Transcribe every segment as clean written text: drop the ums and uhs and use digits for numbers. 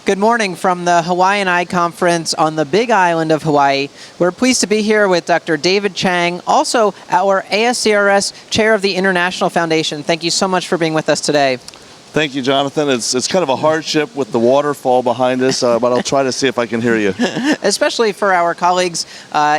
Good morning from the Hawaiian Eye Conference on the Big Island of Hawaii. We're pleased to be here with Dr. David Chang, also our ASCRS Chair of the International Foundation. Thank you so much for being with us today. Thank you, Jonathan. It's kind of a hardship with the waterfall behind us, but I'll try to see if I can hear you. Especially for our colleagues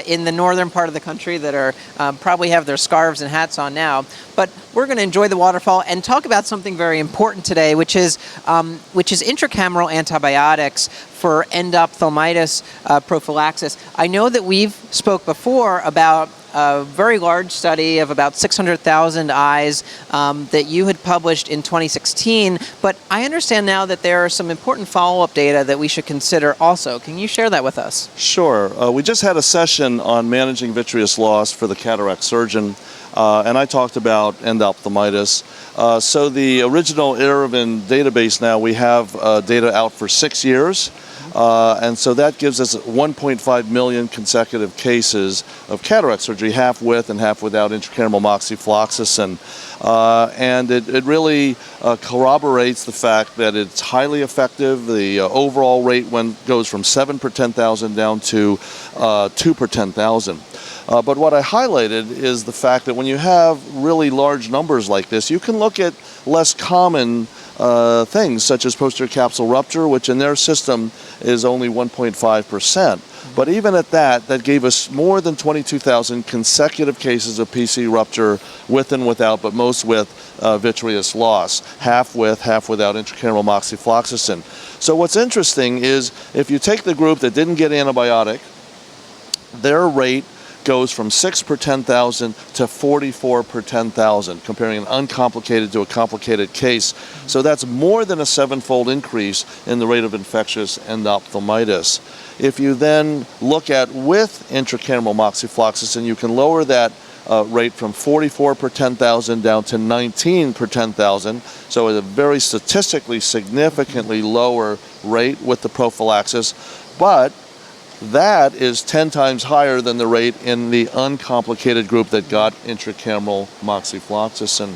in the northern part of the country that are probably have their scarves and hats on now. But we're going to enjoy the waterfall and talk about something very important today, which is intracameral antibiotics for endophthalmitis prophylaxis. I know that we've spoke before about a very large study of about 600,000 eyes that you had published in 2016, but I understand now that there are some important follow-up data that we should consider also. Can you share that with us? Sure. We just had a session on managing vitreous loss for the cataract surgeon, and I talked about endophthalmitis. So the original IRVN database now, we have data out for 6 years. And so that gives us 1.5 million consecutive cases of cataract surgery, half with and half without intracameral moxifloxacin. And it really corroborates the fact that it's highly effective. The overall rate goes from 7 per 10,000 down to 2 per 10,000. But what I highlighted is the fact that when you have really large numbers like this, you can look at less common things such as posterior capsule rupture, which in their system is only 1.5%. But even at that gave us more than 22,000 consecutive cases of PC rupture with and without, but most with vitreous loss, half with, half without intracameral moxifloxacin. So what's interesting is if you take the group that didn't get antibiotic, their rate goes from 6 per 10,000 to 44 per 10,000, comparing an uncomplicated to a complicated case. So that's more than a 7-fold increase in the rate of infectious endophthalmitis. If you then look at with intracameral moxifloxacin, you can lower that rate from 44 per 10,000 down to 19 per 10,000. So it's a very statistically significantly lower rate with the prophylaxis, but that is 10 times higher than the rate in the uncomplicated group that got intracameral moxifloxacin.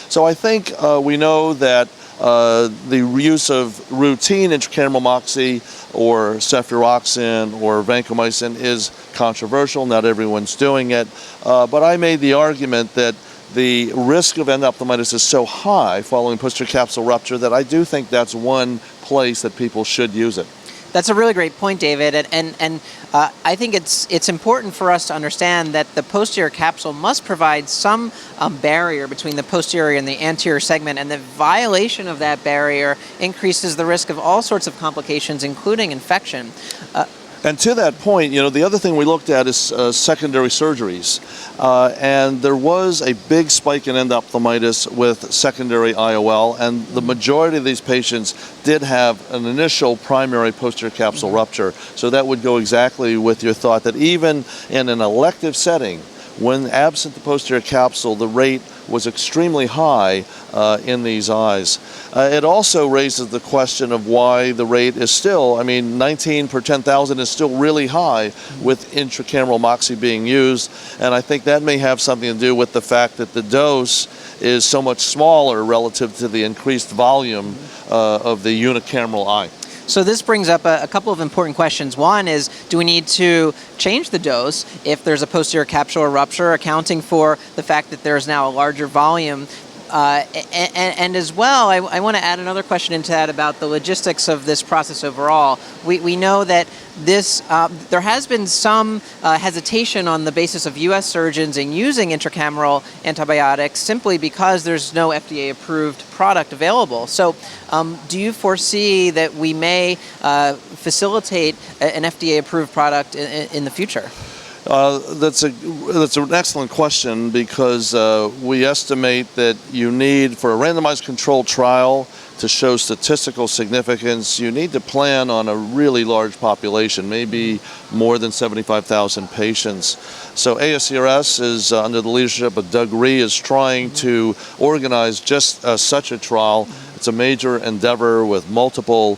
So I think we know that the use of routine intracameral moxi or cefuroxime or vancomycin is controversial. Not everyone's doing it. But I made the argument that the risk of endophthalmitis is so high following posterior capsule rupture that I do think that's one place that people should use it. That's a really great point, David, and I think it's important for us to understand that the posterior capsule must provide some barrier between the posterior and the anterior segment, and the violation of that barrier increases the risk of all sorts of complications, including infection. And to that point, you know, the other thing we looked at is secondary surgeries. And there was a big spike in endophthalmitis with secondary IOL, and the majority of these patients did have an initial primary posterior capsule rupture. So that would go exactly with your thought that even in an elective setting, when absent the posterior capsule, the rate was extremely high in these eyes. It also raises the question of why the rate is still, 19 per 10,000 is still really high with intracameral moxi being used. And I think that may have something to do with the fact that the dose is so much smaller relative to the increased volume of the unicameral eye. So this brings up a couple of important questions. One is, do we need to change the dose if there's a posterior capsular rupture, accounting for the fact that there's now a larger volume? And as well, I want to add another question into that about the logistics of this process overall. We know that there has been some hesitation on the basis of U.S. surgeons in using intracameral antibiotics simply because there's no FDA-approved product available. So do you foresee that we may facilitate an FDA-approved product in the future? That's an excellent question, because we estimate that you need, for a randomized controlled trial to show statistical significance, you need to plan on a really large population, maybe more than 75,000 patients. So ASCRS is, under the leadership of Doug Ree, is trying to organize just such a trial. It's a major endeavor with multiple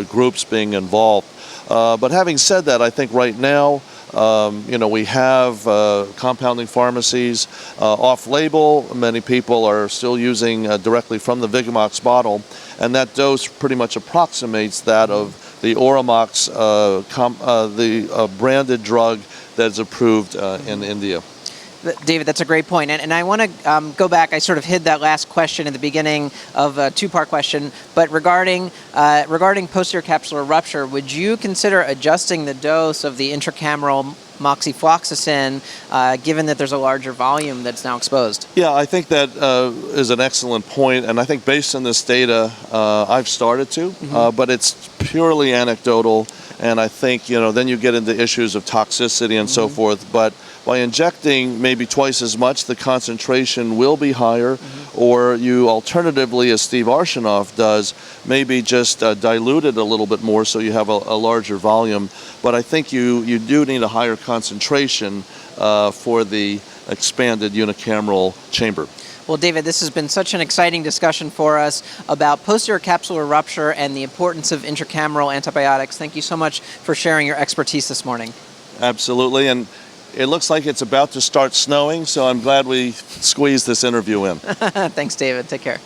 groups being involved. But having said that, I think right now, we have compounding pharmacies off-label. Many people are still using directly from the Vigamox bottle. and that dose pretty much approximates that of the Oramox, the branded drug that's approved in India. David, that's a great point. And I want to go back. I sort of hid that last question at the beginning of a two-part question. But regarding posterior capsular rupture, would you consider adjusting the dose of the intracameral moxifloxacin, given that there's a larger volume that's now exposed? Yeah, I think that is an excellent point, and I think based on this data, I've started to, but it's purely anecdotal, and I think, then you get into issues of toxicity and so forth, but by injecting maybe twice as much, the concentration will be higher, or you alternatively, as Steve Arshinoff does, maybe just dilute it a little bit more so you have a larger volume. But I think you do need a higher concentration for the expanded unicameral chamber. Well, David, this has been such an exciting discussion for us about posterior capsular rupture and the importance of intracameral antibiotics. Thank you so much for sharing your expertise this morning. Absolutely, and it looks like it's about to start snowing, so I'm glad we squeezed this interview in. Thanks, David. Take care.